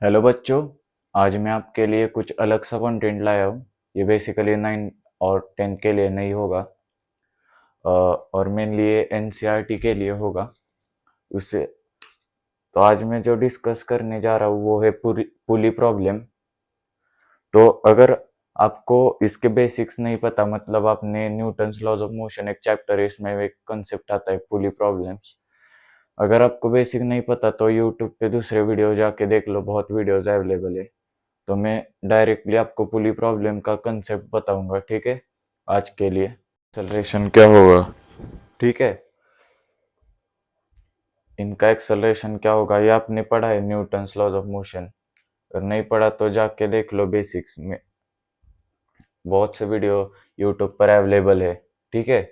Hello बच्चों। आज मैं आपके लिए कुछ अलग सा कंटेंट लाया हूँ। ये बेसिकली 9 और 10 के लिए नहीं होगा, और मेनली ये एनसीईआरटी के लिए होगा। उससे तो आज मैं जो डिस्कस करने जा रहा हूँ वो है पुली प्रॉब्लम। तो अगर आपको इसके बेसिक्स नहीं पता, मतलब आपने न्यूटन्स लॉज ऑफ मोशन एक चैप्टर है, इसमें एक कंसेप्ट आता है पुली प्रॉब्लम्स। अगर आपको बेसिक नहीं पता तो यूट्यूब पे दूसरे वीडियो जाके देख लो, बहुत वीडियोज अवेलेबल है। तो मैं डायरेक्टली आपको पुली प्रॉब्लम का कंसेप्ट बताऊंगा, ठीक है। आज के लिए एक्सेलरेशन क्या होगा, ठीक है। इनका एक्सेलरेशन क्या होगा ये आपने पढ़ा है, न्यूटन्स लॉज ऑफ मोशन। अगर नहीं पढ़ा तो जाके देख लो, बेसिक्स में बहुत से वीडियो यूट्यूब पर अवेलेबल है, ठीक है।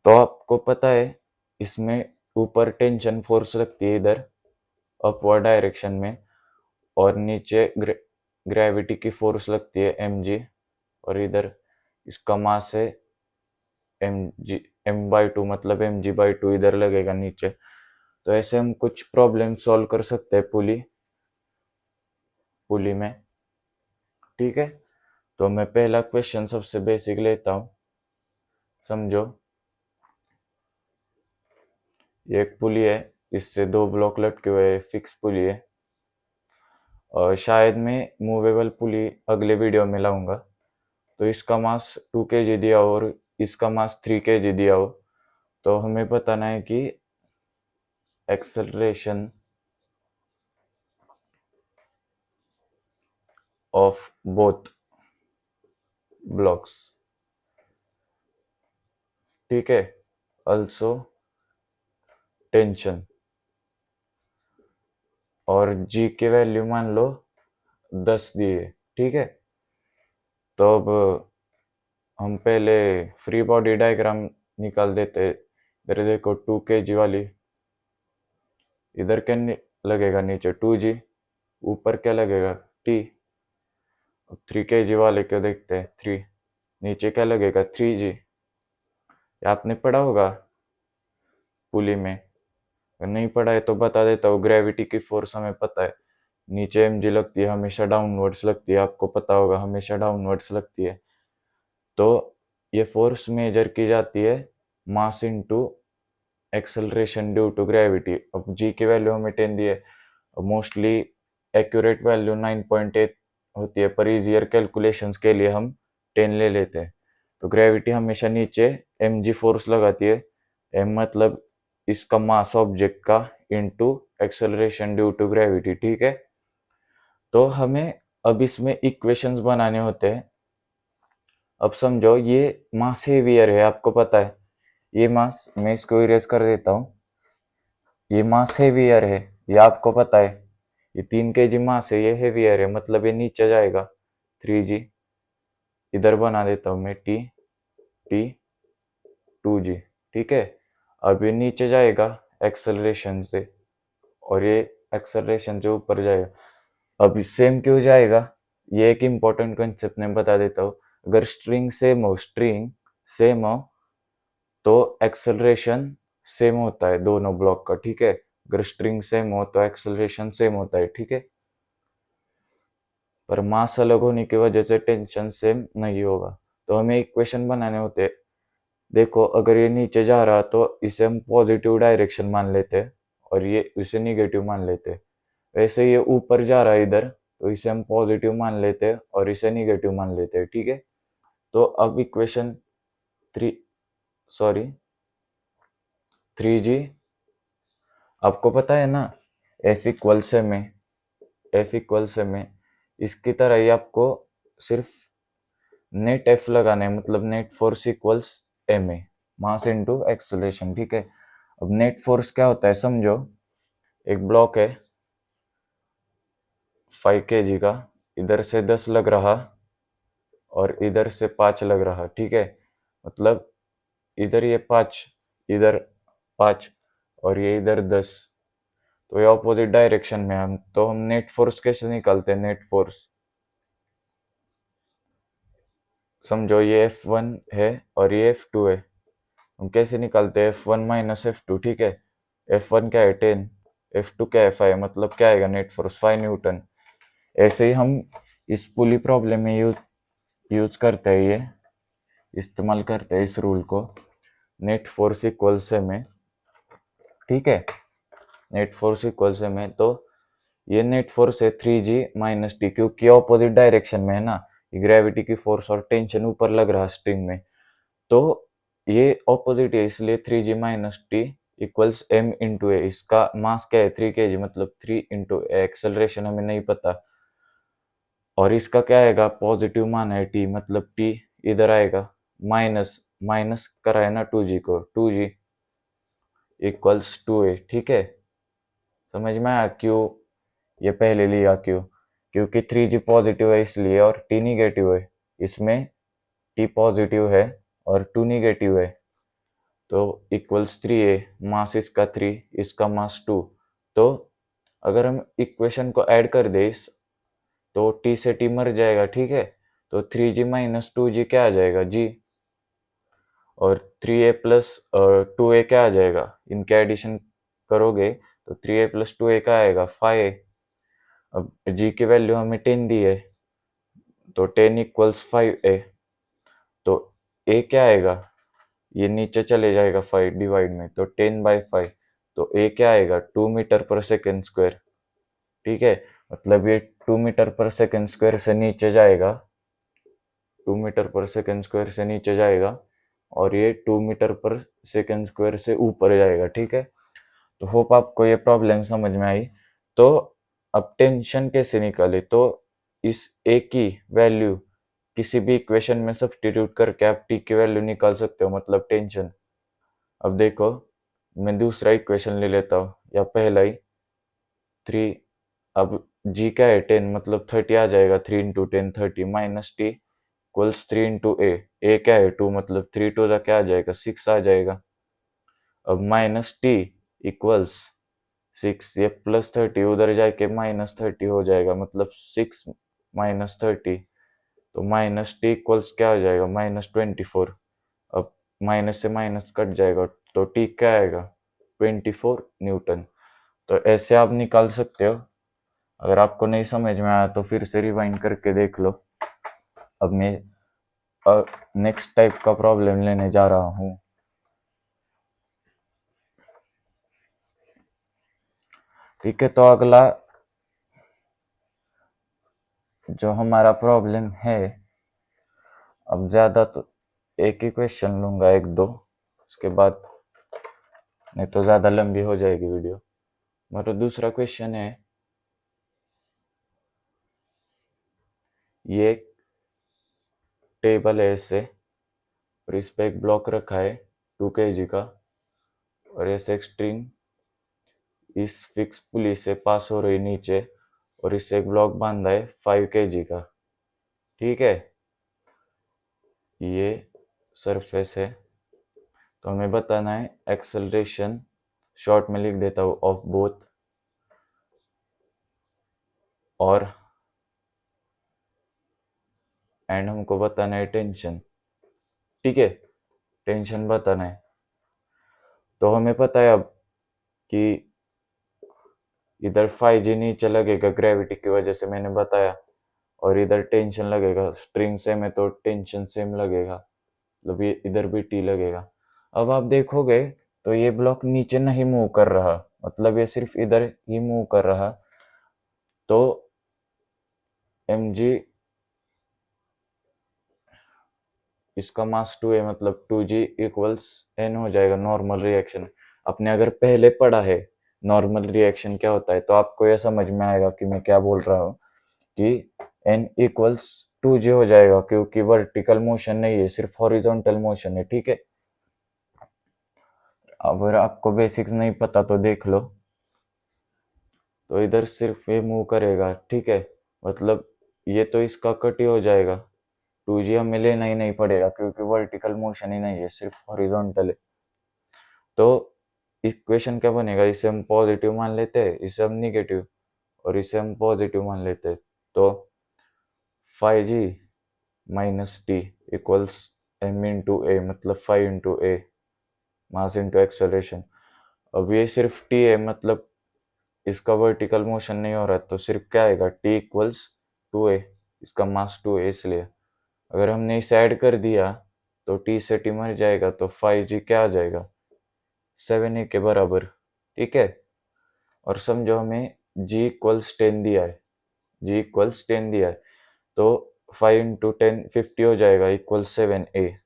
तो आपको पता है इसमें ऊपर टेंशन फोर्स लगती है इधर अपवर्ड डायरेक्शन में, और नीचे ग्रेविटी की फोर्स लगती है mg, और इधर इसका मास है m/2, मतलब mg/2 इधर लगेगा नीचे। तो ऐसे हम कुछ प्रॉब्लम सॉल्व कर सकते हैं पुली पुली में, ठीक है। तो मैं पहला क्वेश्चन सबसे बेसिक लेता हूँ, समझो। ये एक पुली है, इससे दो ब्लॉक लटके हुए हैं, फिक्स पुली है। और शायद मैं मूवेबल पुली अगले वीडियो में लाऊंगा। तो इसका मास 2 kg दिया हो और इसका मास 3 kg दिया हो, तो हमें बताना है कि एक्सेलरेशन ऑफ बोथ ब्लॉक्स, ठीक है। अल्सो टेंशन, और जी की वैल्यू मान लो 10 दिए, ठीक है। तो अब हम पहले फ्री बॉडी डायग्राम निकाल देते। इधर देखो 2 kg वाली, इधर क्या लगेगा, नीचे 2g, ऊपर क्या लगेगा t। 3 kg वाले को देखते हैं, 3, नीचे क्या लगेगा 3g। ये आपने पढ़ा होगा पुली में, अगर नहीं पढ़ा है तो बता देता हूँ। ग्रेविटी की फोर्स हमें पता है, नीचे mg लगती है, हमेशा डाउनवर्ड्स लगती है, आपको पता होगा हमेशा डाउनवर्ड्स लगती है। तो ये फोर्स मेजर की जाती है mass into acceleration due to gravity. अब जी की वैल्यू हमें 10 दी है, मोस्टली एक्यूरेट वैल्यू 9.8 होती है, पर इजियर कैलकुलेशंस के लिए हम 10 ले लेते हैं। तो ग्रेविटी हमेशा नीचे mg फोर्स लगाती है, m मतलब इसका मास ऑब्जेक्ट का into acceleration due to gravity, ठीक है। तो हमें अब इसमें इक्वेशंस बनाने होते हैं। अब समझो ये मास हेवियर है, आपको पता है ये मास, मैं इसको इरेज कर देता हूँ। ये मास हेवियर है, ये आपको पता है। ये 3 kg मास है, ये हेवियर है, मतलब ये नीचे जाएगा 3g। इधर बना देता हूँ मैं t 2g, ठीक है। अब ये नीचे जाएगा एक्सेलरेशन से, और ये एक्सेलरेशन से ऊपर जाएगा। अब सेम क्यों जाएगा, ये एक इम्पोर्टेंट कंसेप्ट मैं बता देता हूँ। अगर स्ट्रिंग सेम हो तो एक्सेलरेशन सेम होता है दोनों ब्लॉक का, ठीक है। अगर स्ट्रिंग सेम हो तो एक्सेलरेशन सेम होता है, ठीक है। पर मास अलग होने की वजह से टेंशन सेम नहीं होगा। तो हमें इक्वेशन बनाने होते हैं। देखो अगर ये नीचे जा रहा तो इसे हम पॉजिटिव डायरेक्शन मान लेते हैं, और ये इसे निगेटिव मान लेते हैं। वैसे ये ऊपर जा रहा है इधर, तो इसे हम पॉजिटिव मान लेते हैं और इसे निगेटिव मान लेते हैं, ठीक है। तो अब इक्वेशन थ्री सॉरी 3g, आपको पता है ना, एफ इक्वल से में इसकी तरह ही आपको सिर्फ नेट एफ लगाना है, मतलब net force equals M A, mass into acceleration, ठीक है। अब नेट फोर्स क्या होता है समझो। एक ब्लॉक है 5 kg का, इधर से 10 लग रहा और इधर से 5 लग रहा, ठीक है। मतलब इधर ये 5, इधर 5, और ये इधर 10। तो ये ऑपोजिट डायरेक्शन में हम, तो हम नेट फोर्स कैसे निकालते हैं, नेट फोर्स समझो, ये F1 है और ये F2 है। हम कैसे निकालते हैं, F1 माइनस F2, ठीक है। F1 क्या है 10, F2 क्या है, 5, मतलब क्या आएगा नेट फोर्स 5 न्यूटन। ऐसे ही हम इस पुली प्रॉब्लम में यूज करते हैं, ये इस्तेमाल करते हैं इस रूल को, नेट फोर्स इक्वल से में, ठीक है, नेट फोर्स इक्वल से में। तो ये नेट फोर्स है 3g माइनस टी, क्योंकि ऑपोजिट डायरेक्शन में है ना, ग्रेविटी की फोर्स और टेंशन ऊपर लग रहा है स्ट्रिंग में, तो ये ऑपोजिट है, इसलिए 3g minus T equals m into A. इसका मास क्या है 3 kg, मतलब 3 इंटू एक्सेलरेशन हमें नहीं पता, और इसका क्या आएगा पॉजिटिव मान है t, मतलब t इधर आएगा, माइनस माइनस करा है ना 2g को, 2g इक्वल्स 2a, ठीक है। समझ में आया क्यों ये पहले लिया, क्यों, क्योंकि 3g पॉजिटिव है इसलिए, और t निगेटिव है, इसमें t पॉजिटिव है और 2 निगेटिव है, तो इक्वल्स 3a, मास इसका 3, इसका मास 2। तो अगर हम इक्वेशन को ऐड कर दे इस, तो t से t मर जाएगा, ठीक है, तो 3g माइनस 2g क्या आ जाएगा g, और 3a प्लस 2a क्या आ जाएगा, इनके एडिशन करोगे तो 3a प्लस 2a का आएगा 5a। अब g की वैल्यू हमें 10 दी है, तो 10 इक्वल्स 5a, तो a क्या आएगा, ये नीचे चले जाएगा 5 डिवाइड में, तो 10/5, तो a क्या आएगा 2 मीटर पर सेकेंड स्क्वायर, ठीक है, मतलब ये 2 मीटर पर सेकेंड स्क्वायर से नीचे जाएगा, 2 मीटर पर सेकेंड स्क्वायर से नीचे जाएगा, और ये 2 मीटर पर सेकेंड स्क्वायर से ऊपर जाएगा, ठीक है। तो होप आपको ये प्रॉब्लम समझ में आई। तो अब टेंशन कैसे निकाले, तो इस a की वैल्यू किसी भी इक्वेशन में सब्स्टिट्यूट करके आप t की वैल्यू निकाल सकते हो, मतलब टेंशन। अब देखो, मैं दूसरा इक्वेशन ले लेता हूँ, या पहला ही 3, अब g क्या है 10, मतलब 30 आ जाएगा, 3 into 10 30, minus T equals 3 into A क्या है 2, मतलब 3 टू क्या आ जाएगा 6 आ जाएगा। अब माइनस टी इक्वल्स 6, ये प्लस 30 उधर जाके माइनस 30 हो जाएगा, मतलब 6 माइनस 30, तो माइनस टी इक्वल्स क्या हो जाएगा -24। अब माइनस से माइनस कट जाएगा, तो टी क्या आएगा 24 न्यूटन। तो ऐसे आप निकाल सकते हो। अगर आपको नहीं समझ में आया तो फिर से रिवाइंड करके देख लो। अब मैं नेक्स्ट टाइप का प्रॉब्लम लेने जा रहा हूँ। ठीक है, तो अगला जो हमारा प्रॉब्लम है, अब ज़्यादा तो एक ही क्वेश्चन लूँगा, एक दो, उसके बाद नहीं तो ज़्यादा लंबी हो जाएगी वीडियो। मेरा दूसरा क्वेश्चन है, ये टेबल है ऐसे, और इस पे एक ब्लॉक रखा है 2 kg का, और ऐसे एक स्ट्रिंग इस फिक्स पुली से पास हो रही नीचे, और इससे एक ब्लॉक बांधा है 5 kg का, ठीक है। ये सरफेस है, तो हमें बताना है एक्सेलरेशन, शॉर्ट में लिख देता हूँ ऑफ बोथ, और एंड हमको बताना है टेंशन, ठीक है, टेंशन बताना है। तो हमें पता है अब कि इधर 5g नीचे लगेगा ग्रेविटी की वजह से, मैंने बताया, और इधर टेंशन लगेगा, स्ट्रिंग सेम है तो टेंशन सेम लगेगा, मतलब ये इधर भी टी लगेगा। अब आप देखोगे तो ये ब्लॉक नीचे नहीं मूव कर रहा, मतलब ये सिर्फ इधर ही मूव कर रहा, तो mg, इसका मास 2 है, मतलब 2g इक्वल्स n हो जाएगा नॉर्मल रिएक्शन। आपने अगर पहले पढ़ा है नॉर्मल रिएक्शन क्या होता है, तो आपको यह समझ में आएगा कि मैं क्या बोल रहा हूँ, कि n इक्वल्स 2g हो जाएगा, क्योंकि वर्टिकल मोशन नहीं है, सिर्फ हॉरिजॉन्टल मोशन है, ठीक है। अगर आपको बेसिक्स नहीं पता तो देख लो, तो इधर सिर्फ ये मूव करेगा, ठीक है, मतलब ये तो इसका कट ही हो जाएगा, 2g हमें लेना ही नहीं पड़ेगा, क्योंकि वर्टिकल मोशन ही नहीं है, सिर्फ हॉरिजॉन्टल है। तो इक्वेशन क्या बनेगा, इसे हम पॉजिटिव मान लेते हैं, इसे हम निगेटिव, और इसे हम पॉजिटिव मान लेते हैं, तो 5g minus T equals m into A, मतलब 5 into A, mass into acceleration. अब ये सिर्फ टी है, मतलब इसका वर्टिकल मोशन नहीं हो रहा तो सिर्फ क्या आएगा, टी इक्वल्स 2a, इसका मास 2a, इसलिए अगर हमने इसे ऐड कर दिया तो टी से टी मर जाएगा, तो 5g क्या आ जाएगा, 7a के बराबर। ठीक है, और समझो हमें g इक्वल्स 10 दिया है, g इक्वल्स 10 दिया है, तो 5 इंटू 10 50 हो जाएगा इक्वल 7a,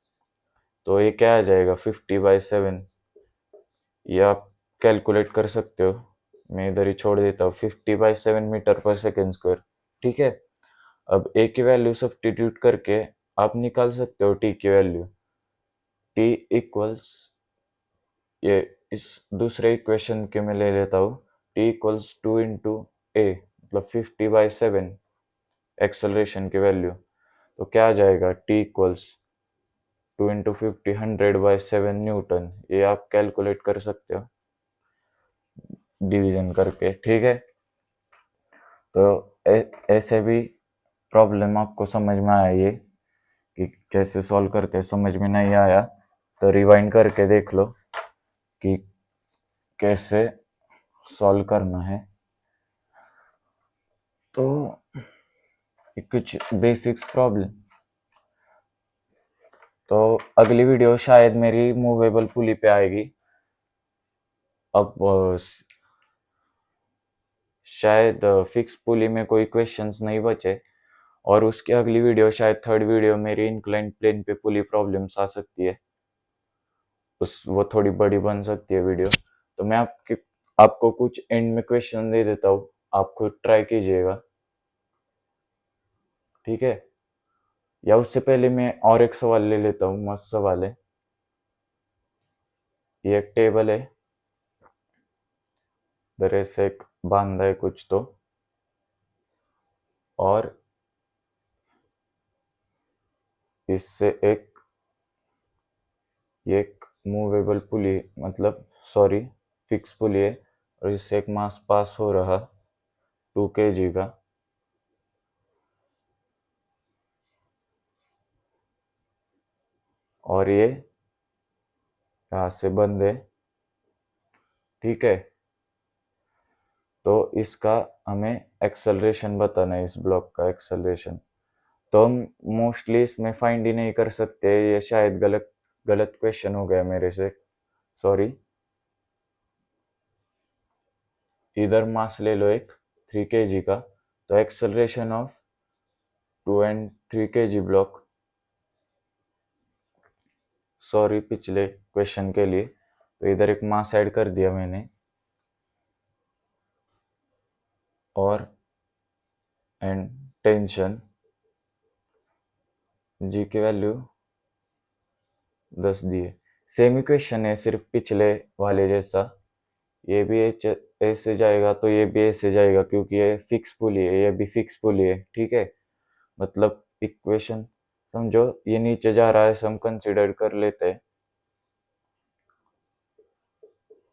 तो ये क्या आ जाएगा 50/7, ये आप कैलकुलेट कर सकते हो, मैं इधर ही छोड़ देता हूँ, 50/7 मीटर पर सेकेंड स्क्वायर। ठीक है, अब a की वैल्यू सब्स्टिट्यूट करके आप निकाल सकते हो t की वैल्यू, t इक्वल्स, ये इस दूसरे इक्वेशन के मैं ले लेता हूँ, t इक्वल्स 2 इंटू ए, मतलब 50/7 एक्सेलरेशन की वैल्यू, तो क्या आ जाएगा, t इक्वल्स 2 इंटू 50 100/7 न्यूटन, ये आप कैलकुलेट कर सकते हो डिवीजन करके। ठीक है, तो ऐसे भी प्रॉब्लम आपको समझ में आया ये कि कैसे सॉल्व करते हैं, समझ में नहीं आया तो रिवाइंड करके देख लो कि कैसे सॉल्व करना है। तो कुछ बेसिक्स प्रॉब्लम, तो अगली वीडियो शायद मेरी मूवेबल पुली पे आएगी। अब शायद फिक्स पुली में कोई क्वेश्चंस नहीं बचे, और उसकी अगली वीडियो शायद थर्ड वीडियो मेरी इंक्लाइन प्लेन पे पुली प्रॉब्लम्स आ सकती है, वो थोड़ी बड़ी बन सकती है वीडियो। तो मैं आपको कुछ एंड में क्वेश्चन दे देता हूँ, आप खुद ट्राई कीजिएगा। ठीक है, या उससे पहले मैं और एक सवाल ले लेता हूँ, मस्त सवाल है। ये एक टेबल है, इधर से एक बांधा है कुछ तो, और इससे एक मूवेबल पुली, मतलब सॉरी फिक्स पुली है, और इससे एक मास पास हो रहा 2 kg का, और ये यहाँ से बंद है। ठीक है, तो इसका हमें एक्सेलरेशन बताना है, इस ब्लॉक का एक्सेलरेशन। तो हम मोस्टली इसमें फाइंड ही नहीं कर सकते, ये शायद गलत गलत क्वेश्चन हो गया मेरे से, सॉरी। इधर मास ले लो एक 3 kg का, तो acceleration of 2 and 3 kg block, sorry पिछले क्वेश्चन के लिए, तो इधर एक मास ऐड कर दिया मैंने, और एंड टेंशन जी की वैल्यू 10 दिए। सेम इक्वेशन है, सिर्फ पिछले वाले जैसा, ये भी ऐसे जाएगा तो ये भी ऐसे जाएगा, क्योंकि ये फिक्स पुली है, ये भी फिक्स पुली है। ठीक है, मतलब इक्वेशन समझो, ये नीचे जा रहा है, हम कंसिडर कर लेते हैं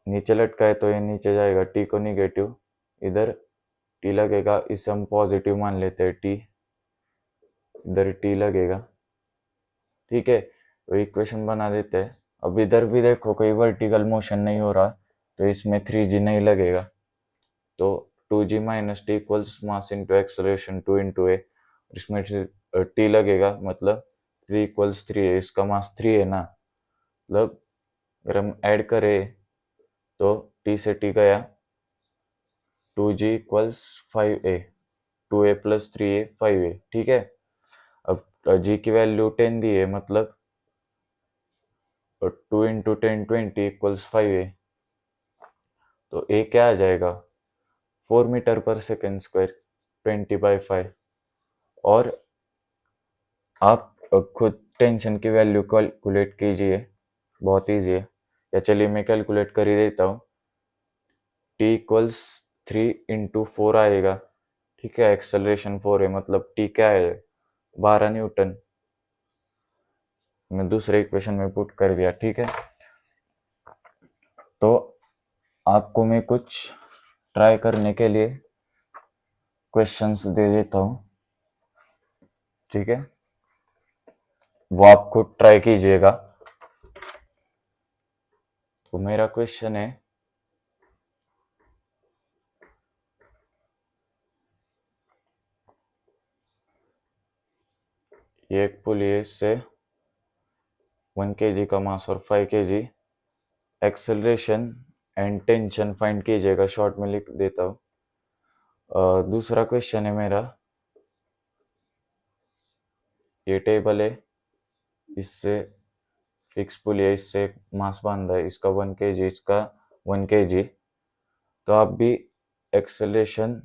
नीचे लटका है, तो ये नीचे जाएगा, टी को निगेटिव, इधर टी लगेगा, इसे हम पॉजिटिव मान लेते हैं, टी इधर टी लगेगा। ठीक है, तो इक्वेशन बना देते हैं। अब इधर भी देखो कोई वर्टिकल मोशन नहीं हो रहा, तो इसमें 3g नहीं लगेगा, तो 2g minus T equals mass into acceleration 2 into A, इसमें टी लगेगा, मतलब 3 इक्वल्स 3 है, इसका मास 3 है ना, मतलब अगर हम ऐड करें तो टी से टी गया, 2g equals 5a, 2a plus 3a 5a। ठीक है, अब g की वैल्यू 10 दी है, मतलब 2 इंटू 10 20 इक्वल्स 5a, तो a क्या आ जाएगा, 4 मीटर पर सेकेंड स्क्वायर, 20/5। और आप खुद टेंशन की वैल्यू कैलकुलेट कीजिए, बहुत ईजी है, या चलिए मैं कैलकुलेट कर ही देता हूँ, टी इक्वल्स 3 इंटू 4 आएगा। ठीक है, एक्सेलरेशन 4 है, मतलब टी क्या है, 12 न्यूटन, मैं दूसरे इक्वेशन में पुट कर दिया। ठीक है, तो आपको मैं कुछ ट्राई करने के लिए क्वेश्चंस दे देता हूँ। ठीक है, वो आप खुद ट्राई कीजिएगा। तो मेरा क्वेश्चन है, ये एक पुली है, इससे 1 kg का मास और 5 kg acceleration and tension find कीजिएगा, शॉर्ट में लिख देता हूँ। दूसरा क्वेश्चन है मेरा, ये टेबल है, इससे फिक्स पुली है, इससे मास बांधा है, इसका 1 kg, इसका 1 kg। तो आप भी एक्सेलरेशन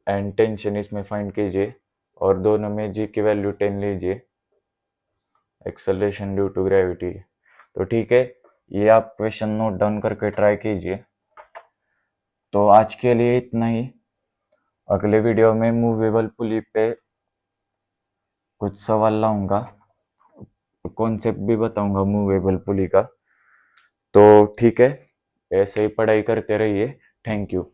एंड टेंशन इसमें फाइंड कीजिए और दोनों में जी की वैल्यू 10 लीजिए, एक्सेलरेशन ड्यू टू ग्रेविटी। तो ठीक है, ये आप क्वेश्चन नोट डाउन करके ट्राई कीजिए। तो आज के लिए इतना ही। अगले वीडियो में मूवेबल पुली पे कुछ सवाल लाऊंगा, कॉन्सेप्ट भी बताऊंगा मूवेबल पुली का। तो ठीक है, ऐसे ही पढ़ाई करते रहिए। Thank you.